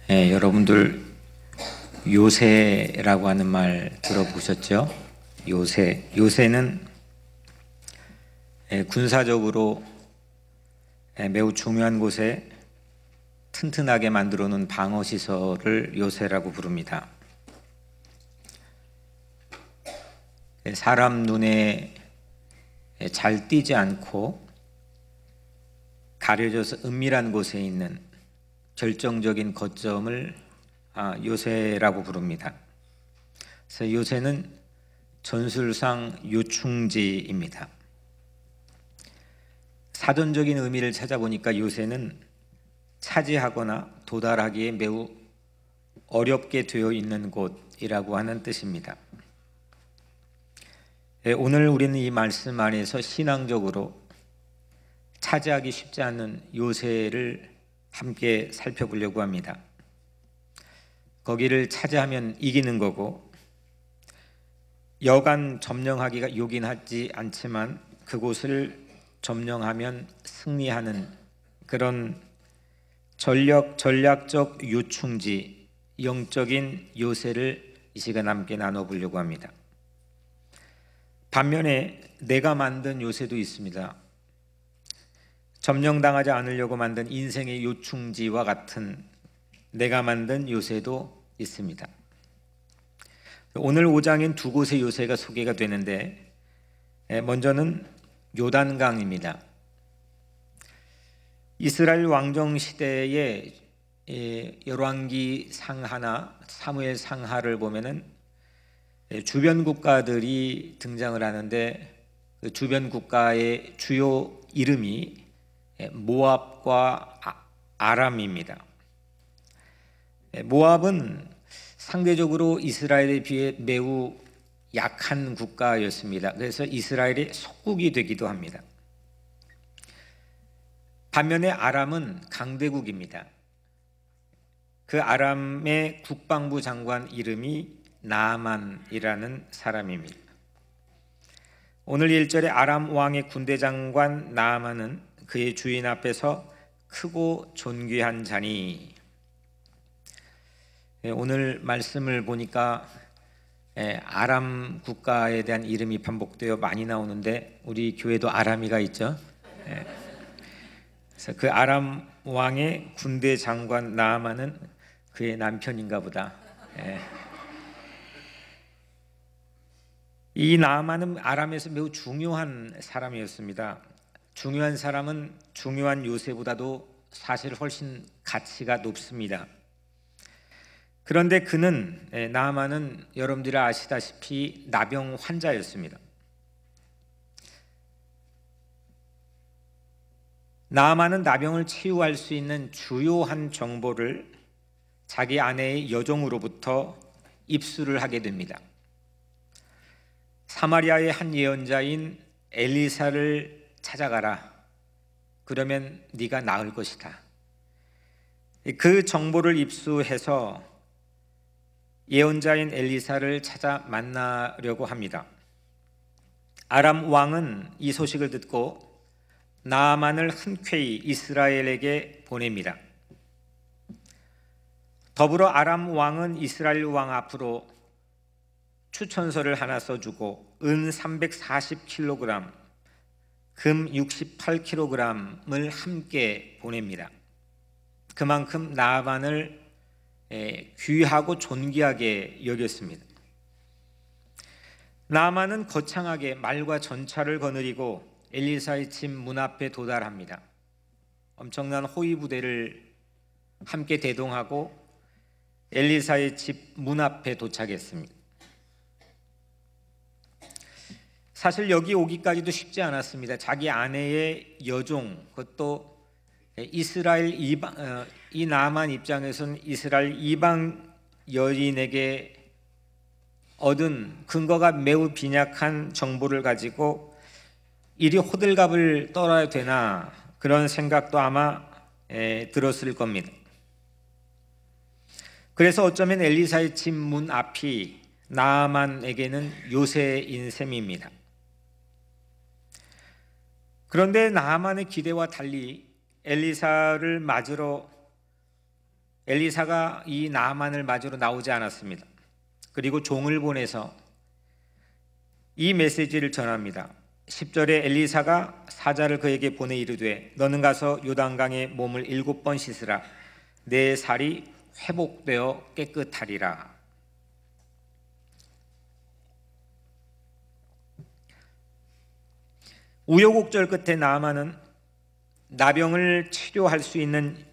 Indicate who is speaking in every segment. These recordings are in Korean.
Speaker 1: 여러분들 요새라고 하는 말 들어보셨죠? 요새는 군사적으로 매우 중요한 곳에 튼튼하게 만들어 놓은 방어 시설을 요새라고 부릅니다. 사람 눈에 잘 띄지 않고 가려져서 은밀한 곳에 있는 결정적인 거점을 요새라고 부릅니다. 그래서 요새는 전술상 요충지입니다. 사전적인 의미를 찾아보니까 요새는 차지하거나 도달하기에 매우 어렵게 되어 있는 곳이라고 하는 뜻입니다. 오늘 우리는 이 말씀 안에서 신앙적으로 차지하기 쉽지 않은 요새를 함께 살펴보려고 합니다. 거기를 차지하면 이기는 거고, 여간 점령하기가 요긴하지 않지만 그곳을 점령하면 승리하는 그런 전략적 요충지, 영적인 요새를 이 시간 함께 나눠보려고 합니다. 반면에 내가 만든 요새도 있습니다. 점령당하지 않으려고 만든 인생의 요충지와 같은 내가 만든 요새도 있습니다. 오늘 5장엔 두 곳의 요새가 소개가 되는데, 먼저는 요단강입니다. 이스라엘 왕정 시대의 열왕기 상하나 사무엘 상하를 보면은 주변 국가들이 등장을 하는데, 그 주변 국가의 주요 이름이 모압과 아람입니다. 모압은 상대적으로 이스라엘에 비해 매우 약한 국가였습니다. 그래서 이스라엘의 속국이 되기도 합니다. 반면에 아람은 강대국입니다. 그 아람의 국방부 장관 이름이 나아만이라는 사람입니다. 오늘 1절에 아람 왕의 군대 장관 나아만은 그의 주인 앞에서 크고 존귀한 자니. 오늘 말씀을 보니까 아람 국가에 대한 이름이 반복되어 많이 나오는데, 우리 교회도 아람이가 있죠. 그래서 그 아람 왕의 군대 장관 나아만은 그의 남편인가 보다. 이 나아만은 아람에서 매우 중요한 사람이었습니다. 중요한 사람은 중요한 요새보다도 사실 훨씬 가치가 높습니다. 그런데 나아만은 여러분들이 아시다시피 나병 환자였습니다. 나아만은 나병을 치유할 수 있는 주요한 정보를 자기 아내의 여종으로부터 입수를 하게 됩니다. 사마리아의 한 예언자인 엘리사를 찾아가라. 그러면 네가 나을 것이다. 그 정보를 입수해서 예언자인 엘리사를 찾아 만나려고 합니다. 아람 왕은 이 소식을 듣고 나아만을 흔쾌히 이스라엘에게 보냅니다. 더불어 아람 왕은 이스라엘 왕 앞으로 추천서를 하나 써주고 은 340kg, 금 68kg을 함께 보냅니다. 그만큼 나아만을 귀하고 존귀하게 여겼습니다. 나아만은 거창하게 말과 전차를 거느리고 엘리사의 집 문 앞에 도달합니다. 엄청난 호위 부대를 함께 대동하고 엘리사의 집 문 앞에 도착했습니다. 사실 여기 오기까지도 쉽지 않았습니다. 자기 아내의 여종, 그것도 이스라엘 이 나아만 입장에서는 이스라엘 이방 여인에게 얻은 근거가 매우 빈약한 정보를 가지고 이리 호들갑을 떨어야 되나, 그런 생각도 아마 들었을 겁니다. 그래서 어쩌면 엘리사의 집 문 앞이 나아만에게는 요새인 셈입니다. 그런데 나아만의 기대와 달리 엘리사를 맞으러 엘리사가 이 나아만을 맞으러 나오지 않았습니다. 그리고 종을 보내서 이 메시지를 전합니다. 10절에 엘리사가 사자를 그에게 보내 이르되 너는 가서 요단강에 몸을 7번 씻으라. 내 살이 회복되어 깨끗하리라. 우여곡절 끝에 나아만은 나병을 치료할 수 있는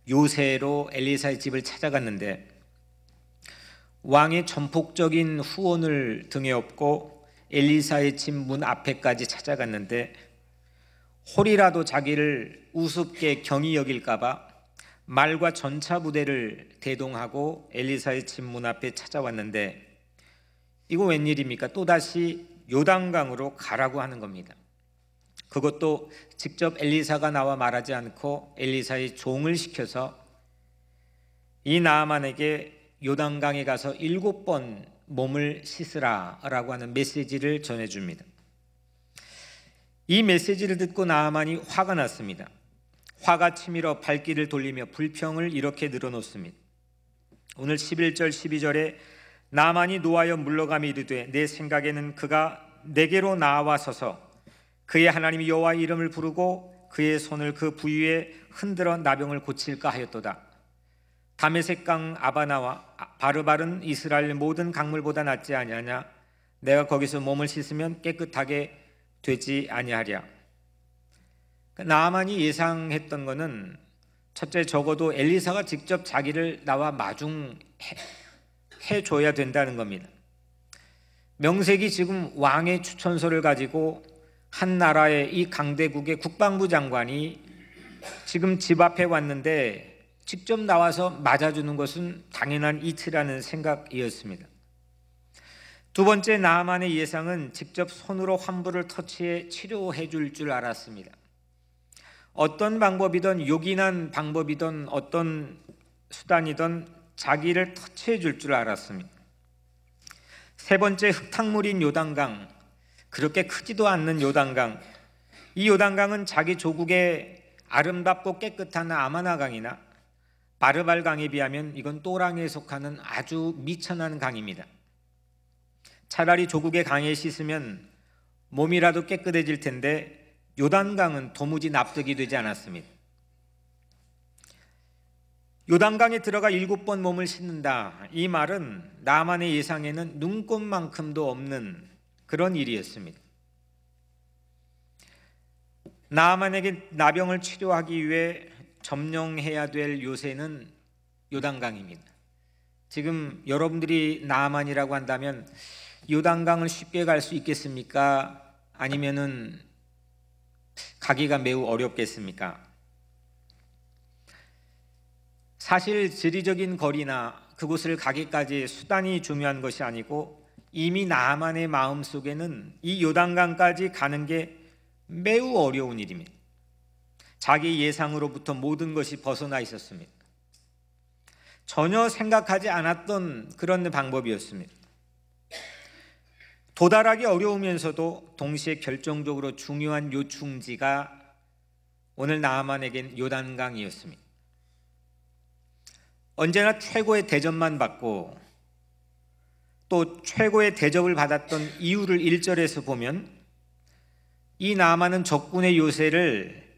Speaker 1: 요새로 엘리사의 집을 찾아갔는데 왕의 전폭적인 후원을 등에 업고 엘리사의 집 문 앞에까지 찾아갔는데 홀이라도 자기를 우습게 경히 여길까 봐 말과 전차 부대를 대동하고 엘리사의 집 문 앞에 찾아왔는데 이거 웬일입니까? 또다시 요단강으로 가라고 하는 겁니다. 그것도 직접 엘리사가 나와 말하지 않고 엘리사의 종을 시켜서 이 나아만에게 요단강에 가서 7번 몸을 씻으라라고 하는 메시지를 전해줍니다. 이 메시지를 듣고 나아만이 화가 났습니다. 화가 치밀어 발길을 돌리며 불평을 이렇게 늘어놓습니다. 오늘 11절 12절에 나아만이 노하여 물러가며 이르되 내 생각에는 그가 내게로 나와서서 그의 하나님 여호와의 이름을 부르고 그의 손을 그 부위에 흔들어 나병을 고칠까 하였도다. 다메섹강 아바나와 바르바른 이스라엘 모든 강물보다 낫지 아니하냐? 내가 거기서 몸을 씻으면 깨끗하게 되지 아니하랴. 나아만이 예상했던 것은 첫째, 적어도 엘리사가 직접 자기를 나와 마중해 줘야 된다는 겁니다. 명색이 지금 왕의 추천서를 가지고 한 나라의 이 강대국의 국방부 장관이 지금 집 앞에 왔는데 직접 나와서 맞아주는 것은 당연한 이치라는 생각이었습니다. 두 번째, 나아만의 예상은 직접 손으로 환부를 터치해 치료해 줄 알았습니다. 어떤 방법이든 요긴한 방법이든 어떤 수단이든 자기를 터치해 줄 알았습니다. 세 번째, 흙탕물인 요단강, 그렇게 크지도 않는 요단강, 이 요단강은 자기 조국의 아름답고 깨끗한 아마나강이나 바르발강에 비하면 이건 또랑에 속하는 아주 미천한 강입니다. 차라리 조국의 강에 씻으면 몸이라도 깨끗해질 텐데 요단강은 도무지 납득이 되지 않았습니다. 요단강에 들어가 7번 몸을 씻는다, 이 말은 나아만의 예상에는 눈꼽만큼도 없는 그런 일이었습니다. 나아만에게 나병을 치료하기 위해 점령해야 될 요새는 요단강입니다. 지금 여러분들이 나아만이라고 한다면 요단강을 쉽게 갈 수 있겠습니까? 아니면은 가기가 매우 어렵겠습니까? 사실 지리적인 거리나 그곳을 가기까지 수단이 중요한 것이 아니고 이미 나아만의 마음속에는 이 요단강까지 가는 게 매우 어려운 일입니다. 자기 예상으로부터 모든 것이 벗어나 있었습니다. 전혀 생각하지 않았던 그런 방법이었습니다. 도달하기 어려우면서도 동시에 결정적으로 중요한 요충지가 오늘 나아만에겐 요단강이었습니다. 언제나 최고의 대접만 받고 또 최고의 대접을 받았던 이유를 1절에서 보면 이 나아만은 적군의 요새를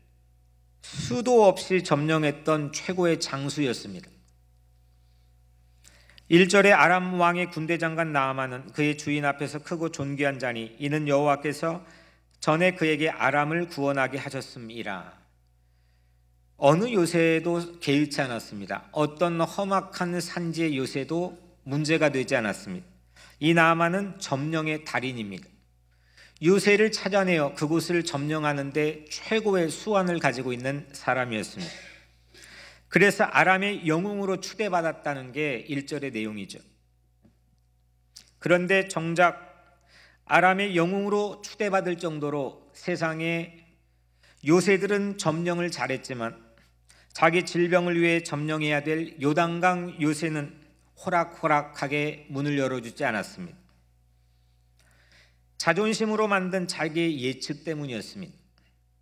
Speaker 1: 수도 없이 점령했던 최고의 장수였습니다. 1절에 아람 왕의 군대 장관 나아만은 그의 주인 앞에서 크고 존귀한 자니 이는 여호와께서 전에 그에게 아람을 구원하게 하셨음이라. 어느 요새도 개의치 않았습니다. 어떤 험악한 산지의 요새도 문제가 되지 않았습니다. 이 나아만은 점령의 달인입니다. 요새를 찾아내어 그곳을 점령하는 데 최고의 수완을 가지고 있는 사람이었습니다. 그래서 아람의 영웅으로 추대받았다는 게 1절의 내용이죠. 그런데 정작 아람의 영웅으로 추대받을 정도로 세상에 요새들은 점령을 잘했지만 자기 질병을 위해 점령해야 될 요단강 요새는 호락호락하게 문을 열어주지 않았습니다. 자존심으로 만든 자기의 예측 때문이었습니다.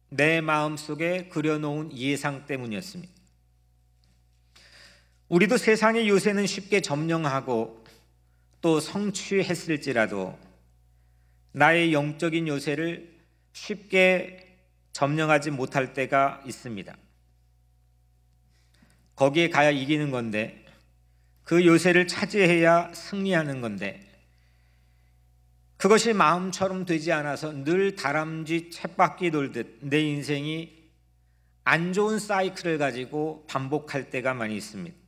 Speaker 1: 내 마음속에 그려놓은 예상 때문이었습니다. 우리도 세상의 요새는 쉽게 점령하고 또 성취했을지라도 나의 영적인 요새를 쉽게 점령하지 못할 때가 있습니다. 거기에 가야 이기는 건데, 그 요새를 차지해야 승리하는 건데, 그것이 마음처럼 되지 않아서 늘 다람쥐 쳇바퀴 돌듯 내 인생이 안 좋은 사이클을 가지고 반복할 때가 많이 있습니다.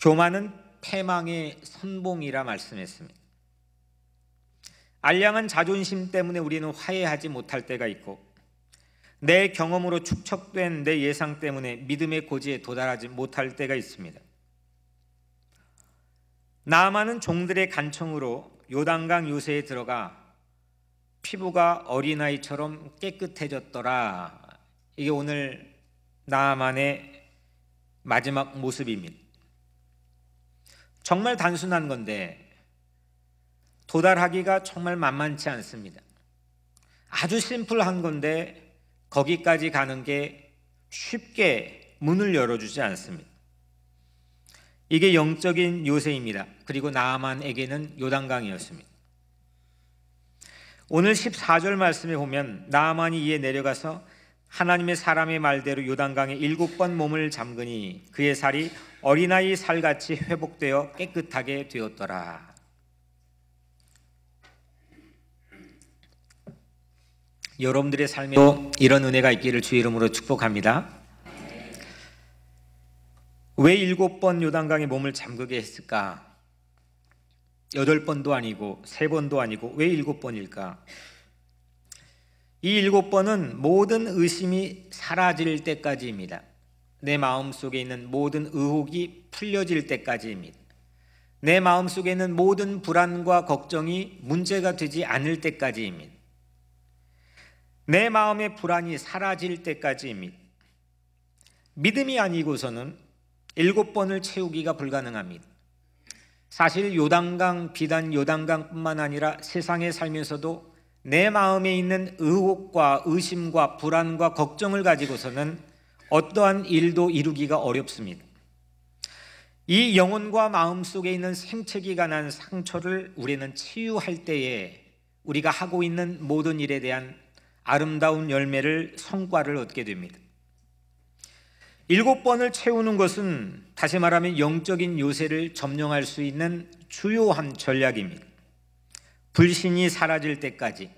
Speaker 1: 교만은 패망의 선봉이라 말씀했습니다. 알량한 자존심 때문에 우리는 화해하지 못할 때가 있고, 내 경험으로 축적된 내 예상 때문에 믿음의 고지에 도달하지 못할 때가 있습니다. 나아만은 종들의 간청으로 요단강 요새에 들어가 피부가 어린아이처럼 깨끗해졌더라. 이게 오늘 나아만의 마지막 모습입니다. 정말 단순한 건데 도달하기가 정말 만만치 않습니다. 아주 심플한 건데 거기까지 가는 게 쉽게 문을 열어주지 않습니다. 이게 영적인 요새입니다. 그리고 나아만에게는 요단강이었습니다. 오늘 14절 말씀에 보면 나아만이 이에 내려가서 하나님의 사람의 말대로 요단강에 7번 몸을 잠그니 그의 살이 어린아이 살같이 회복되어 깨끗하게 되었더라. 여러분들의 삶에도 이런 은혜가 있기를 주의 이름으로 축복합니다. 왜 7번 요단강에 몸을 잠그게 했을까? 8번도 아니고 3번도 아니고 왜 7번일까? 이 7번은 모든 의심이 사라질 때까지입니다. 내 마음속에 있는 모든 의혹이 풀려질 때까지입니다. 내 마음속에 있는 모든 불안과 걱정이 문제가 되지 않을 때까지입니다. 내 마음의 불안이 사라질 때까지입니다. 믿음이 아니고서는 7번을 채우기가 불가능합니다. 사실 요단강, 비단 요단강뿐만 아니라 세상에 살면서도 내 마음에 있는 의혹과 의심과 불안과 걱정을 가지고서는 어떠한 일도 이루기가 어렵습니다. 이 영혼과 마음 속에 있는 생채기가 난 상처를 우리는 치유할 때에 우리가 하고 있는 모든 일에 대한 아름다운 열매를, 성과를 얻게 됩니다. 7번을 채우는 것은 다시 말하면 영적인 요새를 점령할 수 있는 주요한 전략입니다. 불신이 사라질 때까지,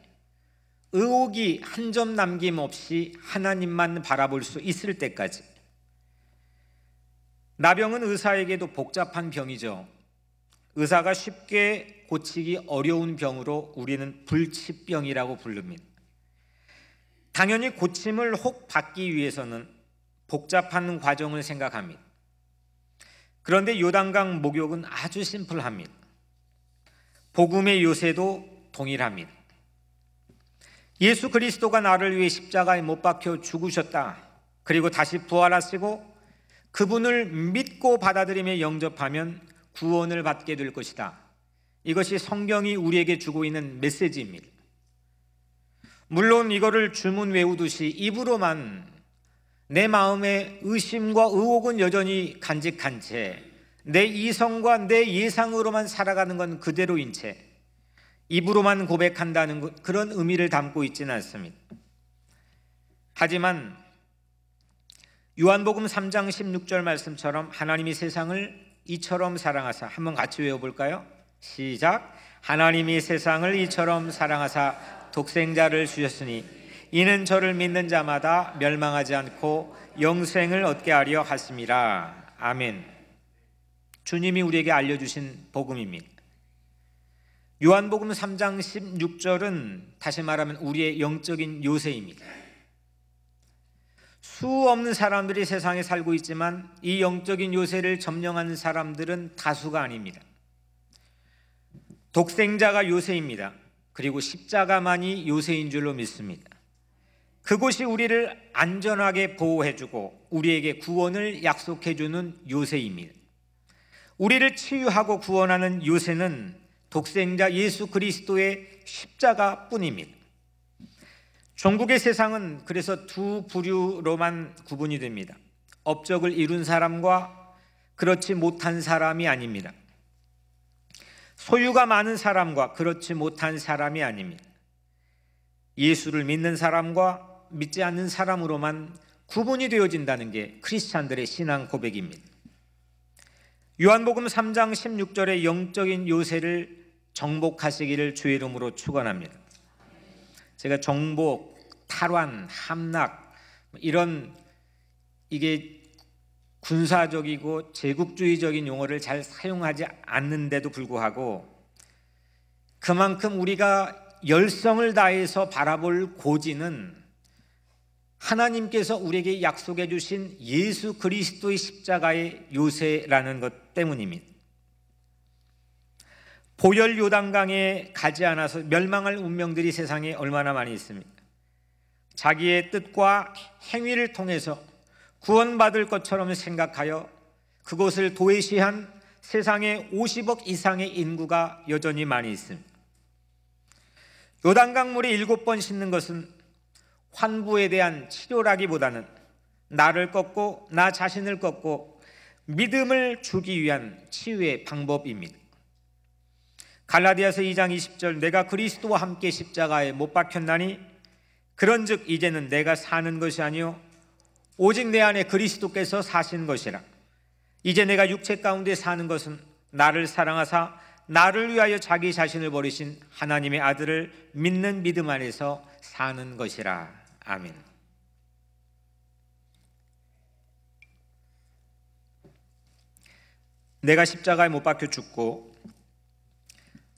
Speaker 1: 의혹이 한 점 남김없이 하나님만 바라볼 수 있을 때까지. 나병은 의사에게도 복잡한 병이죠. 의사가 쉽게 고치기 어려운 병으로 우리는 불치병이라고 부릅니다. 당연히 고침을 혹 받기 위해서는 복잡한 과정을 생각합니다. 그런데 요단강 목욕은 아주 심플합니다. 복음의 요새도 동일합니다. 예수 그리스도가 나를 위해 십자가에 못 박혀 죽으셨다. 그리고 다시 부활하시고 그분을 믿고 받아들이며 영접하면 구원을 받게 될 것이다. 이것이 성경이 우리에게 주고 있는 메시지입니다. 물론 이거를 주문 외우듯이 입으로만 내 마음의 의심과 의혹은 여전히 간직한 채 내 이성과 내 예상으로만 살아가는 건 그대로인 채 입으로만 고백한다는 그런 의미를 담고 있지는 않습니다. 하지만 요한복음 3장 16절 말씀처럼 하나님이 세상을 이처럼 사랑하사, 한번 같이 외워볼까요? 시작. 하나님이 세상을 이처럼 사랑하사 독생자를 주셨으니 이는 저를 믿는 자마다 멸망하지 않고 영생을 얻게 하려 하심이라. 아멘. 주님이 우리에게 알려주신 복음입니다. 요한복음 3장 16절은 다시 말하면 우리의 영적인 요새입니다. 수없는 사람들이 세상에 살고 있지만 이 영적인 요새를 점령하는 사람들은 다수가 아닙니다. 독생자가 요새입니다. 그리고 십자가만이 요새인 줄로 믿습니다. 그곳이 우리를 안전하게 보호해주고 우리에게 구원을 약속해주는 요새입니다. 우리를 치유하고 구원하는 요새는 독생자 예수 그리스도의 십자가뿐입니다. 종국의 세상은 그래서 두 부류로만 구분이 됩니다. 업적을 이룬 사람과 그렇지 못한 사람이 아닙니다. 소유가 많은 사람과 그렇지 못한 사람이 아닙니다. 예수를 믿는 사람과 믿지 않는 사람으로만 구분이 되어진다는 게 크리스찬들의 신앙 고백입니다. 요한복음 3장 16절의 영적인 요새를 정복하시기를 주의 이름으로 축원합니다. 제가 정복, 탈환, 함락 이런 이게 군사적이고 제국주의적인 용어를 잘 사용하지 않는데도 불구하고 그만큼 우리가 열성을 다해서 바라볼 고지는 하나님께서 우리에게 약속해 주신 예수 그리스도의 십자가의 요새라는 것 때문입니다. 보혈 요단강에 가지 않아서 멸망할 운명들이 세상에 얼마나 많이 있습니까? 자기의 뜻과 행위를 통해서 구원받을 것처럼 생각하여 그것을 도외시한 세상에 50억 이상의 인구가 여전히 많이 있습니다. 요단강물에 7번 씻는 것은 환부에 대한 치료라기보다는 나를 꺾고 나 자신을 꺾고 믿음을 주기 위한 치유의 방법입니다. 갈라디아서 2장 20절 내가 그리스도와 함께 십자가에 못 박혔나니 그런즉 이제는 내가 사는 것이 아니요 오직 내 안에 그리스도께서 사신 것이라. 이제 내가 육체 가운데 사는 것은 나를 사랑하사 나를 위하여 자기 자신을 버리신 하나님의 아들을 믿는 믿음 안에서 사는 것이라. 아멘. 내가 십자가에 못 박혀 죽고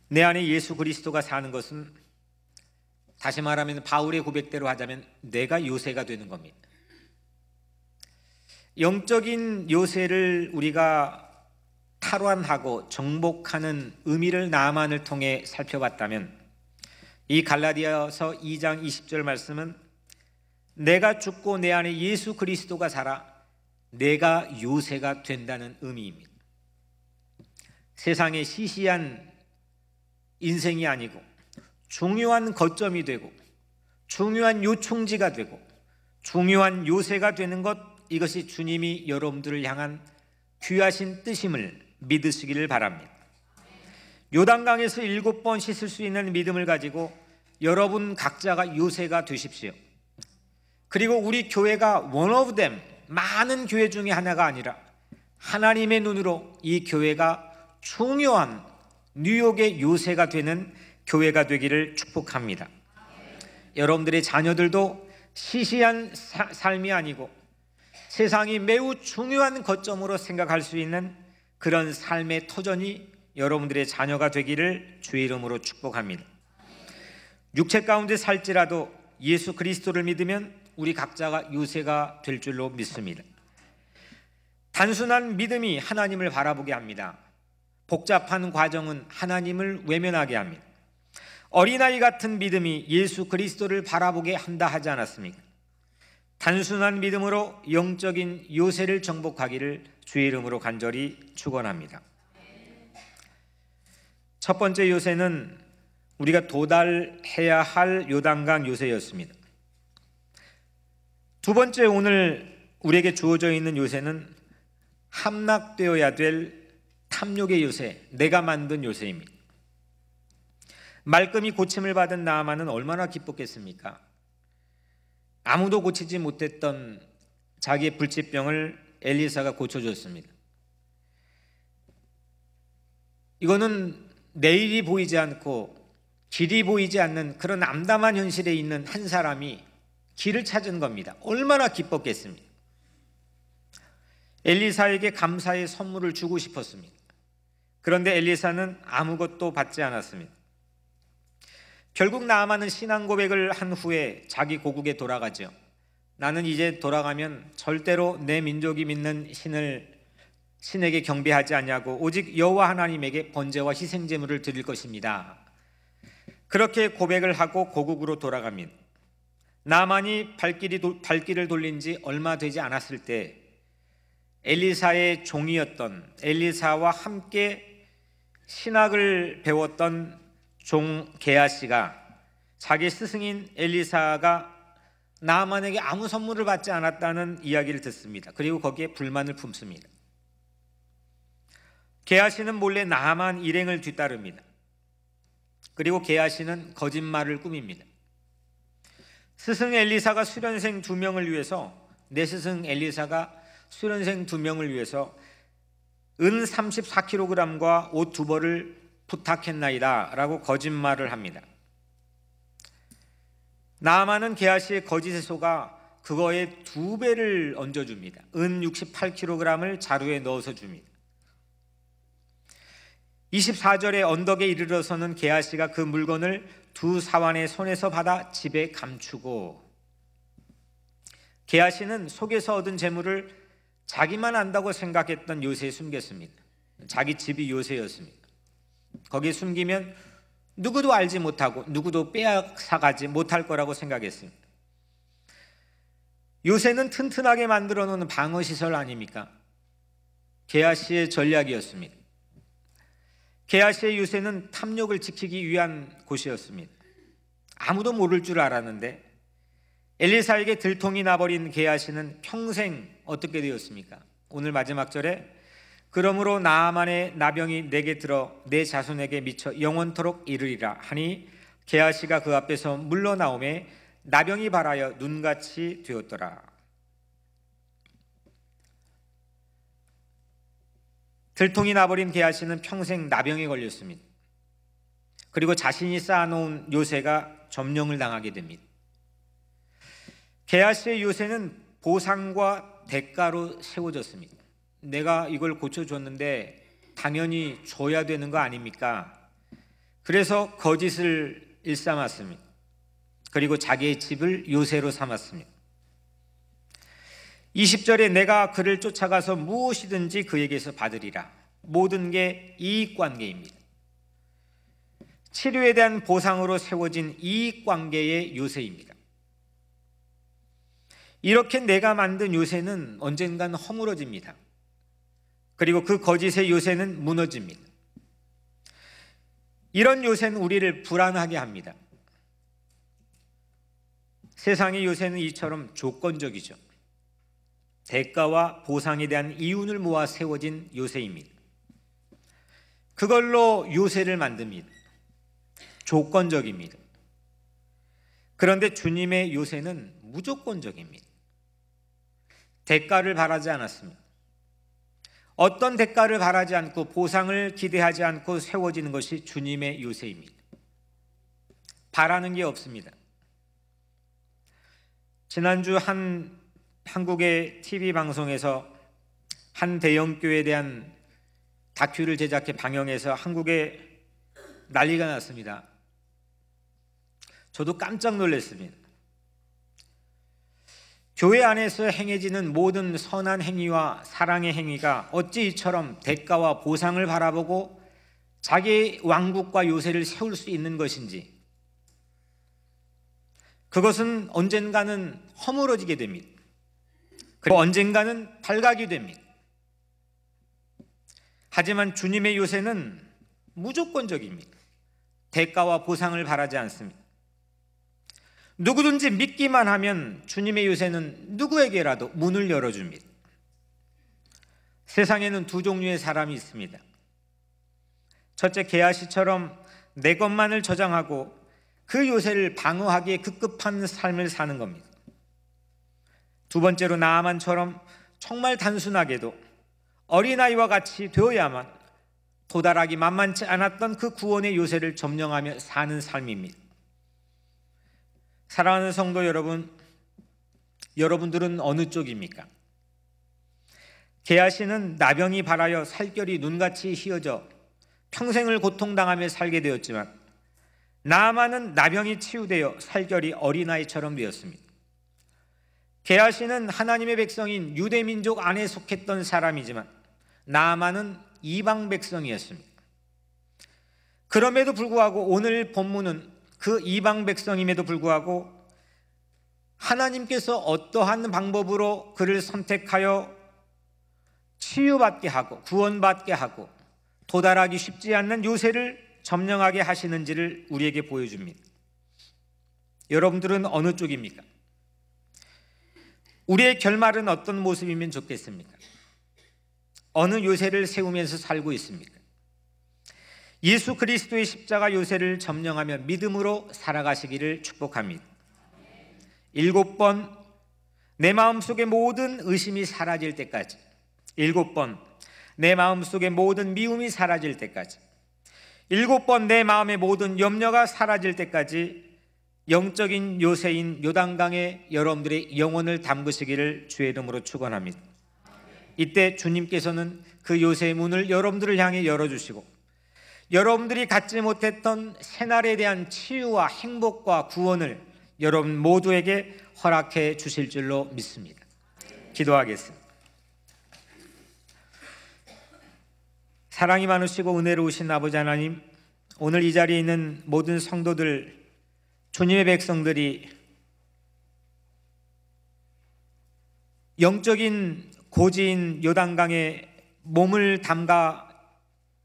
Speaker 1: 내 안에 예수 그리스도가 사는 것은 다시 말하면 바울의 고백대로 하자면 내가 요새가 되는 겁니다. 영적인 요새를 우리가 탈환하고 정복하는 의미를 나만을 통해 살펴봤다면 이 갈라디아서 2장 20절 말씀은 내가 죽고 내 안에 예수 그리스도가 살아 내가 요새가 된다는 의미입니다. 세상의 시시한 인생이 아니고 중요한 거점이 되고 중요한 요충지가 되고 중요한 요새가 되는 것, 이것이 주님이 여러분들을 향한 귀하신 뜻임을 믿으시기를 바랍니다. 요단강에서 7번 씻을 수 있는 믿음을 가지고 여러분 각자가 요새가 되십시오. 그리고 우리 교회가 one of them, 많은 교회 중에 하나가 아니라 하나님의 눈으로 이 교회가 중요한 뉴욕의 요새가 되는 교회가 되기를 축복합니다. 여러분들의 자녀들도 시시한 삶이 아니고 세상이 매우 중요한 거점으로 생각할 수 있는 그런 삶의 터전이 여러분들의 자녀가 되기를 주의 이름으로 축복합니다. 육체 가운데 살지라도 예수 그리스도를 믿으면 우리 각자가 요새가 될 줄로 믿습니다. 단순한 믿음이 하나님을 바라보게 합니다. 복잡한 과정은 하나님을 외면하게 합니다. 어린아이 같은 믿음이 예수 그리스도를 바라보게 한다 하지 않았습니까? 단순한 믿음으로 영적인 요새를 정복하기를 주의 이름으로 간절히 축원합니다. 첫 번째 요새는 우리가 도달해야 할 요단강 요새였습니다. 두 번째 오늘 우리에게 주어져 있는 요새는 함락되어야 될 탐욕의 요새, 내가 만든 요새입니다. 말끔히 고침을 받은 나아만은 얼마나 기뻤겠습니까? 아무도 고치지 못했던 자기의 불치병을 엘리사가 고쳐줬습니다. 이거는 내일이 보이지 않고 길이 보이지 않는 그런 암담한 현실에 있는 한 사람이 길을 찾은 겁니다. 얼마나 기뻤겠습니까? 엘리사에게 감사의 선물을 주고 싶었습니다. 그런데 엘리사는 아무것도 받지 않았습니다. 결국 나아만은 신앙 고백을 한 후에 자기 고국에 돌아가죠. 나는 이제 돌아가면 절대로 내 민족이 믿는 신에게 경배하지 않냐고 오직 여호와 하나님에게 번제와 희생 제물을 드릴 것입니다. 그렇게 고백을 하고 고국으로 돌아갑니다. 나아만이 발길을 돌린 지 얼마 되지 않았을 때 엘리사의 종이었던, 엘리사와 함께 신학을 배웠던 종 게하시가 자기 스승인 엘리사가 나아만에게 아무 선물을 받지 않았다는 이야기를 듣습니다. 그리고 거기에 불만을 품습니다. 게하시는 몰래 나아만 일행을 뒤따릅니다. 그리고 게하시는 거짓말을 꾸밉니다. 스승 엘리사가 수련생 2명을 위해서, 내 스승 엘리사가 수련생 2명을 위해서 은 34kg과 옷 2벌을 부탁했나이다 라고 거짓말을 합니다. 나아만은 게하시의 거짓에 속아 그거의 2배를 얹어줍니다. 은 68kg을 자루에 넣어서 줍니다. 24절에 언덕에 이르러서는 게하시가 그 물건을 2 사환의 손에서 받아 집에 감추고, 게하시는 속에서 얻은 재물을 자기만 안다고 생각했던 요새에 숨겼습니다. 자기 집이 요새였습니다. 거기에 숨기면 누구도 알지 못하고 누구도 빼앗아가지 못할 거라고 생각했습니다. 요새는 튼튼하게 만들어 놓은 방어시설 아닙니까? 게하시의 전략이었습니다. 게하시의 요새는 탐욕을 지키기 위한 곳이었습니다. 아무도 모를 줄 알았는데 엘리사에게 들통이 나버린 게하시는 평생 어떻게 되었습니까? 오늘 마지막 절에 그러므로 나아만의 나병이 내게 들어 내 자손에게 미쳐 영원토록 이르리라 하니 게하시가 그 앞에서 물러나오매 나병이 발하여 눈같이 되었더라. 들통이 나버린 게하시는 평생 나병에 걸렸습니다. 그리고 자신이 쌓아놓은 요새가 점령을 당하게 됩니다. 게하시의 요새는 보상과 대가로 세워졌습니다. 내가 이걸 고쳐줬는데 당연히 줘야 되는 거 아닙니까? 그래서 거짓을 일삼았습니다. 그리고 자기의 집을 요새로 삼았습니다. 20절에 내가 그를 쫓아가서 무엇이든지 그에게서 받으리라. 모든 게 이익관계입니다. 치료에 대한 보상으로 세워진 이익관계의 요새입니다. 이렇게 내가 만든 요새는 언젠간 허물어집니다. 그리고 그 거짓의 요새는 무너집니다. 이런 요새는 우리를 불안하게 합니다. 세상의 요새는 이처럼 조건적이죠. 대가와 보상에 대한 이윤을 모아 세워진 요새입니다. 그걸로 요새를 만듭니다. 조건적입니다. 그런데 주님의 요새는 무조건적입니다. 대가를 바라지 않았습니다. 어떤 대가를 바라지 않고 보상을 기대하지 않고 세워지는 것이 주님의 요새입니다. 바라는 게 없습니다. 지난주 한국의 TV 방송에서 한 대형교회에 대한 다큐를 제작해 방영해서 한국에 난리가 났습니다. 저도 깜짝 놀랐습니다. 교회 안에서 행해지는 모든 선한 행위와 사랑의 행위가 어찌 이처럼 대가와 보상을 바라보고 자기의 왕국과 요새를 세울 수 있는 것인지, 그것은 언젠가는 허물어지게 됩니다. 그리고 언젠가는 발각이 됩니다. 하지만 주님의 요새는 무조건적입니다. 대가와 보상을 바라지 않습니다. 누구든지 믿기만 하면 주님의 요새는 누구에게라도 문을 열어줍니다. 세상에는 2 종류의 사람이 있습니다. 첫째, 게하시처럼 내 것만을 저장하고 그 요새를 방어하기에 급급한 삶을 사는 겁니다. 2 번째로 나아만처럼 정말 단순하게도 어린아이와 같이 되어야만 도달하기 만만치 않았던 그 구원의 요새를 점령하며 사는 삶입니다. 사랑하는 성도 여러분, 여러분들은 어느 쪽입니까? 게하시는 나병이 발하여 살결이 눈같이 휘어져 평생을 고통당하며 살게 되었지만, 나아만은 나병이 치유되어 살결이 어린아이처럼 되었습니다. 게하시는 하나님의 백성인 유대민족 안에 속했던 사람이지만 나아만은 이방 백성이었습니다. 그럼에도 불구하고 오늘 본문은 그 이방 백성임에도 불구하고 하나님께서 어떠한 방법으로 그를 선택하여 치유받게 하고 구원받게 하고 도달하기 쉽지 않는 요새를 점령하게 하시는지를 우리에게 보여줍니다. 여러분들은 어느 쪽입니까? 우리의 결말은 어떤 모습이면 좋겠습니까? 어느 요새를 세우면서 살고 있습니까? 예수 그리스도의 십자가 요새를 점령하며 믿음으로 살아가시기를 축복합니다. 7번 내 마음속의 모든 의심이 사라질 때까지, 7번 내 마음속의 모든 미움이 사라질 때까지, 7번 내 마음의 모든 염려가 사라질 때까지 영적인 요새인 요단강에 여러분들의 영혼을 담그시기를 주의 이름으로 축원합니다. 이때 주님께서는 그 요새의 문을 여러분들을 향해 열어주시고 여러분들이 갖지 못했던 새날에 대한 치유와 행복과 구원을 여러분 모두에게 허락해 주실 줄로 믿습니다. 기도하겠습니다. 사랑이 많으시고 은혜로우신 아버지 하나님, 오늘 이 자리에 있는 모든 성도들, 주님의 백성들이 영적인 고지인 요단강에 몸을 담가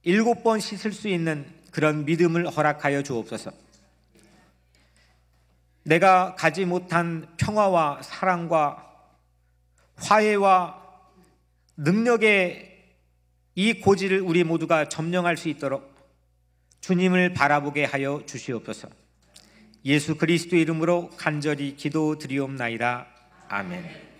Speaker 1: 7번 씻을 수 있는 그런 믿음을 허락하여 주옵소서. 내가 가지 못한 평화와 사랑과 화해와 능력의 이 고지를 우리 모두가 점령할 수 있도록 주님을 바라보게 하여 주시옵소서. 예수 그리스도의 이름으로 간절히 기도드리옵나이다. 아멘.